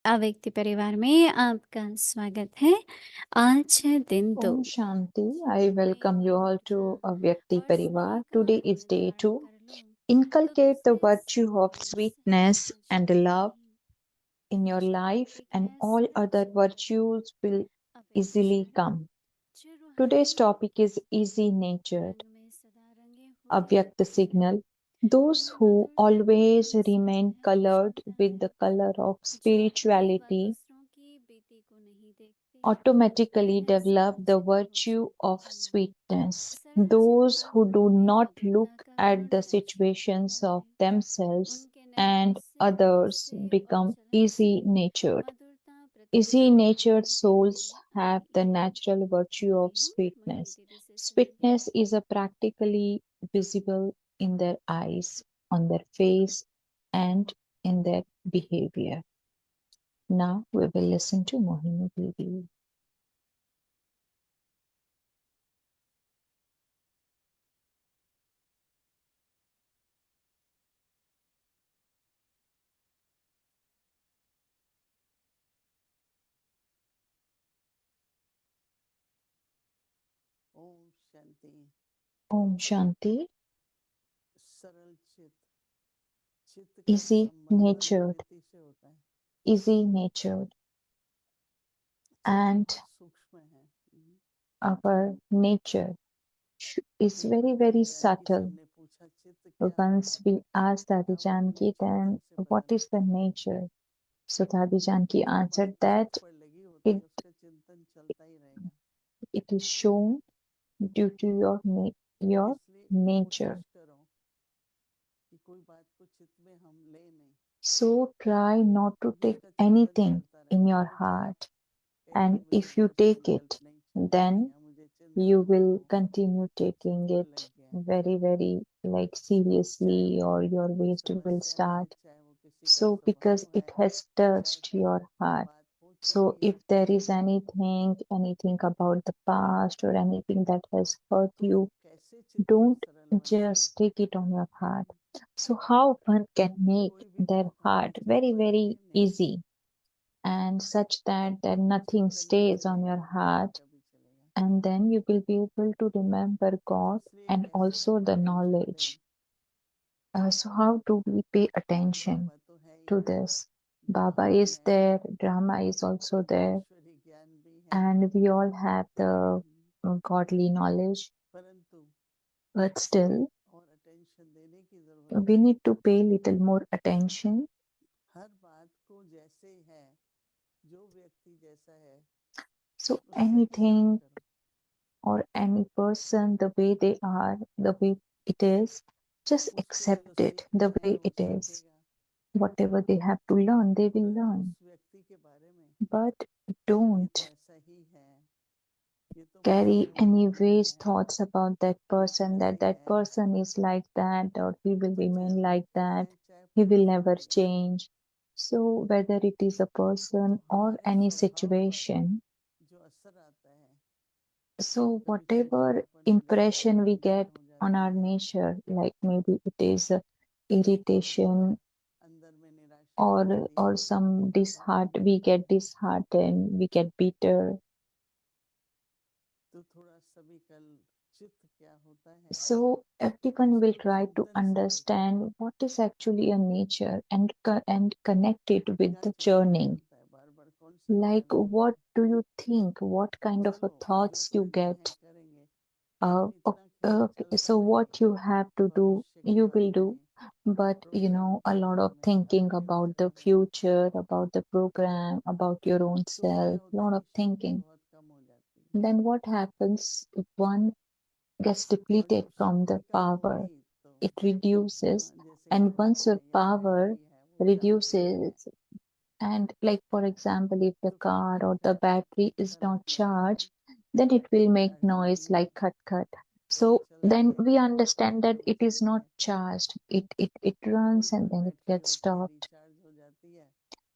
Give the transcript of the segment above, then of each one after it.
व्यक्ति परिवार में आपका स्वागत है। आज है दिन 2 Om Shanti. I welcome में you all उठना to a Vyakti और स्नेह Parivar. का Today is गुण day धारण 2. कर लो, तो Inculcate the किसी virtue of से sweetness and मुश्किल love नहीं। in your life, एक and all ऐसा other virtues will अव्यक्त easily शरीर come. जो Today's रूहानी topic is easy natured. रंग में सदा रंगे हुए Avyakt signal. Those उन who मधुर धागों always में remain सजी है colored क्षमता with the color of जो अपने spirituality बरसों की बीती को नहीं देखते, वे automatically हैं develop the समझदार हो virtue जाते of हैं। sweetness. सरल Those चित्त who do में not विविधता look का at गुण the ऐसा फैलता situations of है, themselves उनके and नफीस रूप others से और become चलन से easy natured. मधुरता Easy प्रतिष्ठा natured दिखती souls have the है। natural virtue अभी of हम मोहिनी sweetness. दीदी से सुनेंगे। Sweetness is a practically visible in their eyes, on their face, and in their behavior. Now we will listen to Mohini Didi. Om Shanti. Om Shanti. सरल चित्त, चित्त का Easy संबंध natured, प्रकृति से होता है, easy natured, चित्त and बहुत सूक्ष्म है। our nature is एक very, बार very दादी जान की subtle. सबने पूछा चित्त क्या Once होता है, we asked Dadi बताओ अपने Janki, क्षेत्र then से what बताना। is the nature? So Dadi Janki जो answered बात चित्त that पर लगी होती it, है उसका चिंतन चलता ही रहेगा। it is shown due to your इसलिए nature. कोशिश करो कि कोई बात को चित्त में हम ले नहीं, So try not to क्योंकि take उसका चिंतन anything चलता in रहेगा। your अरे चलो, heart, कैसे and मेरे if you अंदर take संकल्प it, नहीं चलता है, then या मुझे you चिंतन will देखो continue चित्त taking पर it लग गया। very, very like चाहे seriously, वो or किसी your की कोई waste will समस्या है, start. चाहे वो किसी का So because स्वभाव it है, has चाहे touched कहीं your कोई heart. बात हो So चुकी if है, there is anything about the past or anything that has hurt तो you, कैसे चित्त को don't सरल बनाए। just take it on your heart. So how one can make कोई भी their बात हमारे heart चित्त very, पर very रहे नहीं, easy and such that तब nothing चिंतन stays on your चलेगा, heart, तभी चलेगा। and then you will be able to remember God इसलिए and कैसे also हम the अटेंशन दें। knowledge. So how do we pay attention बाबा तो है ही, to this? Baba Brahma is है, there, Brahma is also there, ईश्वरी ज्ञान भी है, and we all have the godly knowledge, परंतु but still और अटेंशन देने की जरूरत we है। need to pay little more attention. हर बात को जैसे है, जो व्यक्ति जैसा है So उसे एक्सेप्ट anything करो। or any person, the way they are, the way it is, just उसको जो accept it the सीखना है way वो it is. सीखेगा, Whatever they have to learn, they will परंतु learn. उस व्यक्ति के बारे में But ये तो don't ऐसा ही है, ये तो carry मनुष्य any होता ही waste है, thoughts about that ये तो person, ऐसा that ही that है। person is like that, or he will तो चाहे remain like व्यक्ति that, है चाहे he will never परिस्थितियां, change. So whether it is a तो person or हमारे any स्वभाव पर situation, जो असर आता है, so कभी whatever चिड़चिड़ापन हो जाता है, impression we टेंशन get हो on जाती our है, nature, like maybe it is थोड़ा सा irritation, अंदर में निराशा आ जाती है, or some we get disheartened, we get bitter. तो थोड़ा सभी कल चित्त क्या होता है So everyone will उसको try to चिंतन से देखो। understand what is actually a nature, and connect it with क्या the चिंतन journey. चलता है, बार बार कौन सा Like ख्याल आता what है। do you think? What kind of a चलो जो thoughts you करना है get? करेंगे, लेकिन इतना ख्याल Okay, चलता so रहे what you have to do, भविष्य के you will बारे do. में, But प्रोग्राम a के lot बारे of में, thinking अपने about बारे the में, future, about the program, about your own तो क्या self, होता है lot of कि शक्ति thinking. बहुत कम हो जाती है। Then what happens if one gets और depleted जब from the शक्ति कम power? होगी तो It reduces, जैसे and घर once है your या power गाड़ी है वो चार्जिंग में है, reduces, and like for example, if the तो फिर car खट or the खट खट battery is करता not रहता है, charged, then it will make charging noise नहीं like होगा। cut cut. तो वो So चलता then we रहेगा, understand that कभी it is not चलता है, charged. It कोई runs and कोई then it बैटरी gets होती है stopped. रिचार्ज हो जाती है,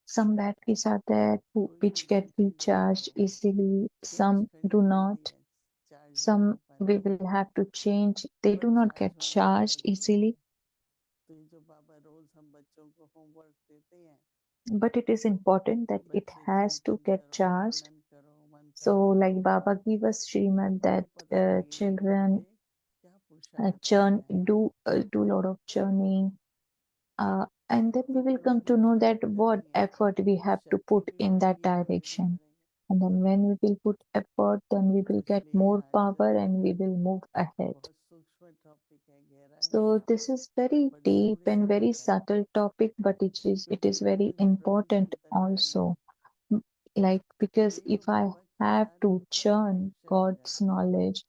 Some batteries are there कोई कोई which get बैटरी जो है recharged वो easily, चेंज some do करनी पड़ती not. है, चार्ज नहीं हो Some we पाती है, will have to change. They पर do not चार्ज get होना बहुत charged जरूरी easily. है। तो ये जो बाबा रोज हम बच्चों को होमवर्क देते हैं, but it is important that it बैठ के has to चिंतन get करो, charged. मनन करो, मंथन So, करो, like Baba gave us Srimad that तो पता लगेगा कि children आगे क्या पुरुषार्थ है। do a lot of churning, and then we तो will come केवल to know that पुरुषार्थ what करेंगे effort we तो have to शक्ति put भी in that बढ़ेगी, आगे भी direction. बढ़ेगा। And then when we will put effort, then we will get इसलिए more आज power and we will move ahead. बहुत सूक्ष्म टॉपिक है, गहराई So है, this is very but deep जरूरी and very टॉपिक है, subtle topic, but it is क्योंकि very केवल प्रभु important चिंतन also. करेंगे Like, because देह if I पूर्वक have सारे to दुखों से churn मुक्त चला God's जाता है। knowledge,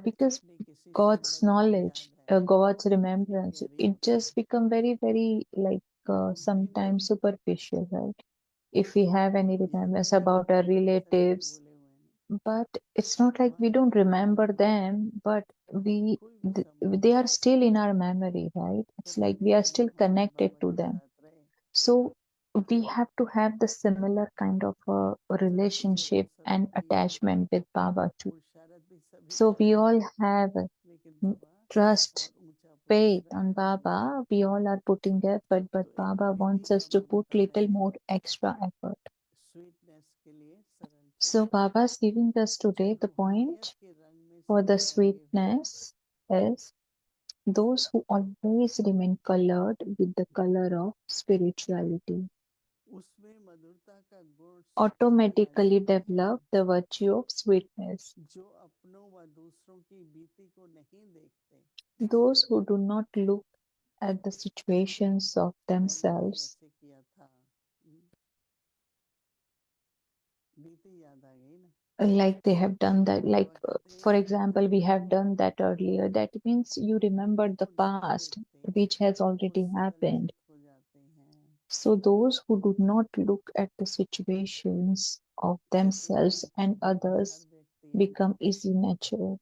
because अपनी किसी God's संबंधी की knowledge, याद है, God's इतनी remembrance, गहरी it होती just है become very like कि वो भी नहीं sometimes भूलते। superficial, right? If we have any remembrance यादें भी about our भूलते हैं, सच्चे relatives, भूले हुए नहीं। but it's not like we वहाँ don't कोई भी remember हो, them, but कोई भी they संबंध are हो, still in our memory, right? It's कभी like भी we are कहीं still हमारे connected बाबा to के them. साथ रहे So we have to have the similar kind of सब कुछ होगा, relationship सब and सही होगा, attachment with Baba too. पुरुषार्थ भी सभी So we करेंगे, all have लेकिन बाबा trust, और ऊंचा faith पुरस्कार on देंगे। Baba. We all are putting effort, but तो एक Baba विधि wants us का to put बता रहे little हैं more extra effort. स्वीटनेस के लिए, सरल So चित्त। Baba is giving us जो today the रूहानियत point के रंग में for the सदा रंगे हुए, sweetness is those who always remain colored with the color of spirituality उसमें मधुरता का गुण स्वतः बना automatically जाते develop हैं। the virtue of sweetness. जो अपनों व दूसरों की बीती को नहीं देखते, Those who do not look at the situations of मैंने भी themselves, ऐसे किया था। बीती याद आ गई ना। like they have done that, like बाबा कहते for हैं example, we have done that earlier. That means you remember the उनको नहीं past, देखते, which has वो already सरल happened. चित हो जाते हैं। So those who do not look at the situations of कहते themselves हैं and हर others व्यक्ति become आता है, easy natured.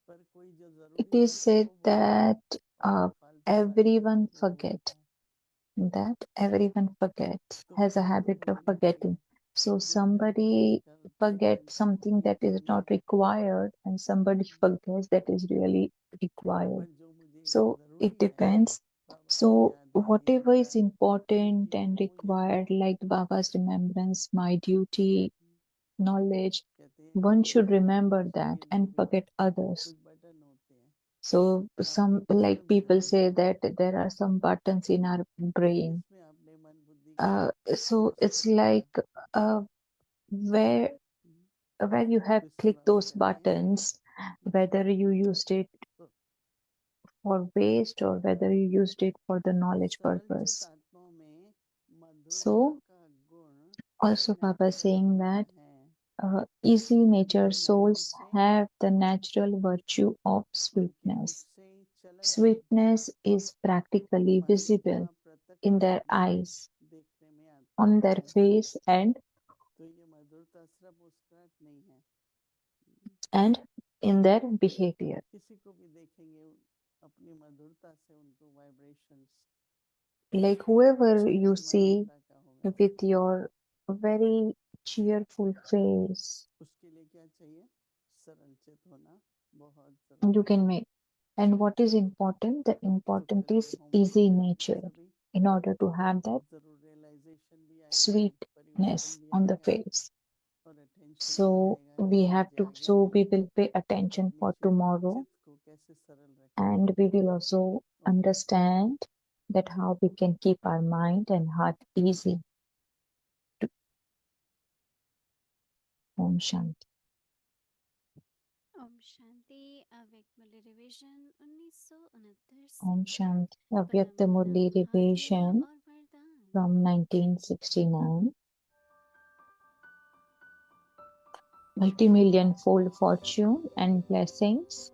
पर कोई जो It जरूरी is है said वो भूल that जाता है, और जो फालतू वाली है everyone वो forget, भूलता है। that everyone forgets, तो has a किसी को habit of भूलने के forgetting. लिए So दिनभर की somebody physical forget fitness something ये that is करनी not है, required, and somebody forgets that is really required. पर जो मुझे So it जरूरी है, depends. बाबा की So याद आती है, whatever is याद important ये and भूल जाता required, हूँ। like Baba's remembrance, my duty, knowledge, कहते हैं one should हमारे remember मनुष्य that के लिए and भी forget others. कुछ बटन होते हैं, So आपने some, like किसमें people ध्यान say देना that है, there are some buttons in our brain. किसमें आपने मन बुद्धि को So it's स्थिर करना like है। uh, where where you have question clicked Baba those कहते हैं buttons, whether you used it तो for waste or whether you used it for the knowledge सरल चित purpose. आत्माओं में मधुरता So का गुण also Baba is saying natural that है, easy nature जो नए रूप souls से have the natural virtue of उनके मुख sweetness. से चलन है, Sweetness is practically मधुरता visible प्रत्यक्ष in रूप their में eyes, देखने में आती on है। their face, तो ये मधुरता सिर्फ मुस्कुराहट नहीं है, and in their behavior. किसी को भी देखेंगे अपनी मधुरता से उनको वाइब्रेशंस Like whoever you चलन see मधुरता का होगा। with your very cheerful face, उसके लिए क्या चाहिए, सरल चित होना बहुत you जरूरी है। can make. And what is important? The तो important कल के is होमवर्क easy में आपने natured सभी in order to have that जरूर रियलाइजेशन भी आएगी, परिवर्तन sweetness भी on the आएगा, face. और अटेंशन भी So आएगा कि मुझे आगे we will pay attention अपनी for tomorrow, चित्त को कैसे सरल रखना है। and we will also okay, understand that how we can keep our mind and heart easy to Om Shanti. Om Shanti. अव्यक्त मूल्य रिवीजन 1969 से Om Shanti. परम Avyakta पिता Murli आज्ञा revision और वरदान। from 1969. Multi-million fold fortune and blessings.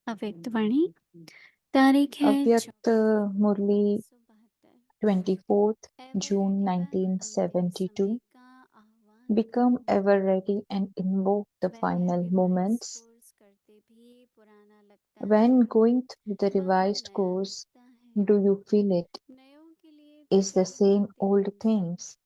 अव्यक्त वाणी तारीख है Avyakt Murli 1972। 24th ever June ready one अंतिम समय 1972. का आह्वान Become करो। ever ready and invoke the वह final रिवाइज moments. कोर्स करते भी पुराना लगता है, When going through the नया revised नया course, दिखता है। Do you feel it नयों के लिए is the फिर same होते old हैं, things,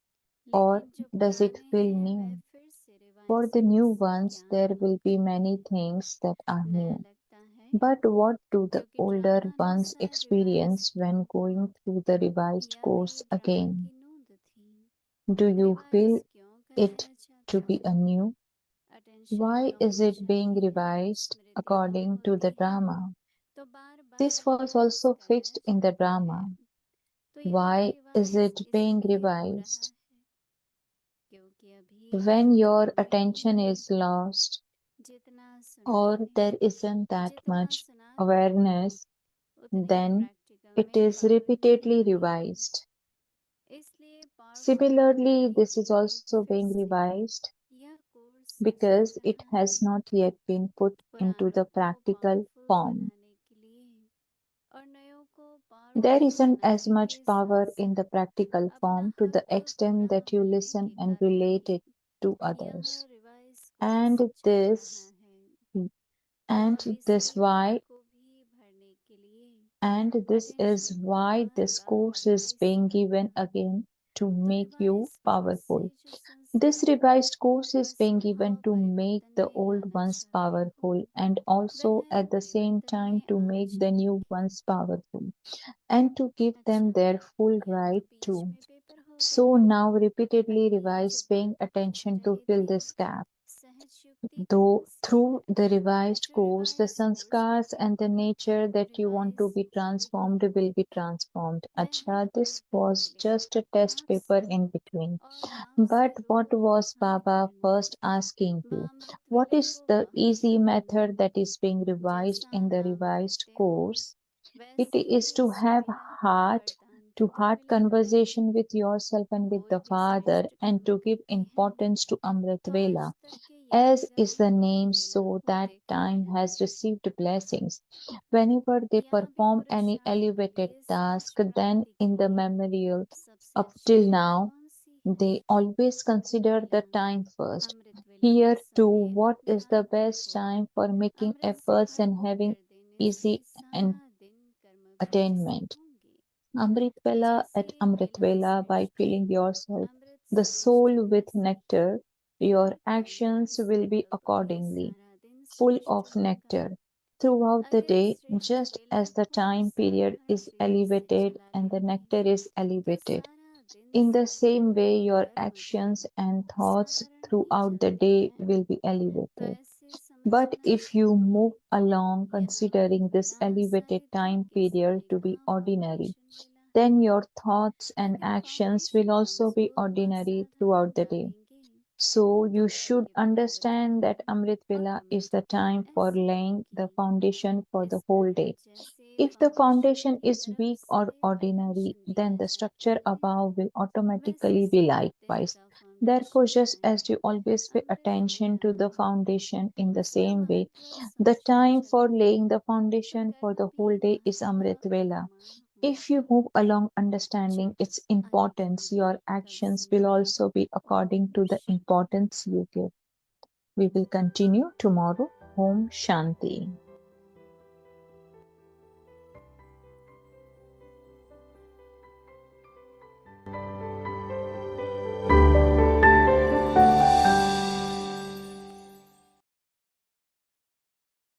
or लेकिन जो does it पुराने feel हैं वह new? फिर से For रिवाइज the new करने से ones, क्या there लाभ will be है। many things that are नया new. लगता है But what do the क्योंकि older ड्रामा ones अनुसार revise experience when going through the revised या वे course ड्रामा again? की नोंद थी। Do you रिवाइज feel क्यों it कराया to जाता be a है, new? अटेंशन Why क्यों is दी it being जाती है, revised Smriti come according to the होती है drama? तो बार बार This was रिवाइज also कराया fixed in the जाता है। drama. तो यहाँ Why is revise it being इसलिए हो रहा revised? है क्योंकि अभी When उतना your नहीं attention है is lost, जितना सुनने or में, there isn't that जितना much सुनाते हैं awareness, उतनी ही then प्रैक्टिकल it में is पावर नहीं repeatedly बनेगी। revised. इसलिए पावरफुल Similarly, बनाने this के is लिए also फिर being से revised यह कोर्स चल because it रहा has है। not yet been put into पुरानों the को practical पावरफुल form. बनाने के लिए और नयों को There पावरफुल isn't as बनाने much के साथ power in the साथ practical अपना form to the हक extent पूरा that you करने listen के and कारण relate भी it to यह others. रिवाइज And कोर्स चल रहा this है। and और this इसी हक why को भी भरने के लिए and this is अटेंशन को why bar this bar course is revise being given करना। again to तो make you revise course powerful. से जो This संस्कार revised course व is being given स्वभाव to make परिवर्तन the में old लाना ones चाहते हो powerful and also वह at the same परिवर्तन time में to आ make the जाए। new ones powerful and to give them अच्छा, their full यह तो right बीच to. में पेपर हो So गया। now repeatedly अभी जो revise paying बात पूछ attention to रहे fill थे this gap. सहज युक्ति Though कौन सी, through the revised जो course, the रिवाइज कोर्स में sanskars and the nature that you want to revise be होगा transformed will be transformed. वह है Acha, this बेहतर was मिले just a test marks paper in between. और नाम से But what रोग was हानि Baba करना। first asking you? वामृत What वेला is को the वाहन easy करना। method that is being revised जैसा in the आप revised करते हो course? It वैसे is ही to have सुमेला heart वरदान भी to तो heart मिले। conversation with yourself and with कोई the भी Father श्रेष्ठ and कर्म to give करते हैं importance to Amrit तो आज Vela. तक के As is यादगार the अमृत name, वेला so को that देखा time है। has received blessings. Whenever they यहाँ भी perform any पुरुषार्थ के elevated लिए सहज task, then प्राप्ति के in the लिए memorial सबसे up अच्छी till घड़ी now, कौन सी है। they always consider the यहाँ time first. अमृत वेला Here का too, समय what अपने is the आत्मा best को time for making अमृत से efforts and भरपूर having कर देने से easy and सारा दिन कर्म भले से attainment? होंगे। Amrit Vela जैसे at ये Amrit वेला Vela by श्रेष्ठ है filling yourself, अमृत the श्रेष्ठ soul है with nectar, your और कर्म actions will be संकल्प भी accordingly सारा दिन full श्रेष्ठ of होगा। nectar throughout the अगर day, श्रेष्ठ just वेला as the को time period साधारण is रीति से elevated चला and the लेते nectar हैं is तो elevated. सारा दिन In the same संकल्प way, व your कर्म भी actions and thoughts साधारण ही throughout the चलते day हैं। will be तो elevated. ऐसे But समझना if you move चाहिए along यह अमृत considering this वेला elevated सानिध्य time के period समय to का be ordinary, फाउंडेशन वेला है। then your thoughts and अगर actions will foundation also be कमजोर व ordinary throughout साधारण the day. डालेंगे So तो you should आगे बढ़ावट understand that नहीं Amrit और Vela is the अमृतता time for ऐसी laying the होगी। foundation for the इस whole तरह day. जैसे If the फाउंडेशन foundation की is तरफ weak से or ordinary, अटेंशन then दिया the जाता structure है above will वैसे automatically be सारा दिन likewise. का Therefore, फाउंडेशन just as चाहिए। you always pay Amrit attention vela to the foundation in the उसका same way, महत्व the समझते time for चले laying the तो foundation for कर्म the भी whole day is महत्व Amrit Vela. प्रमाण If you होंगे। move along understanding अच्छा, its आगे importance, कहेंगे your कल actions will सुनेंगे। also be Om according to the Shanti. importance you give. We will continue tomorrow. Om Shanti.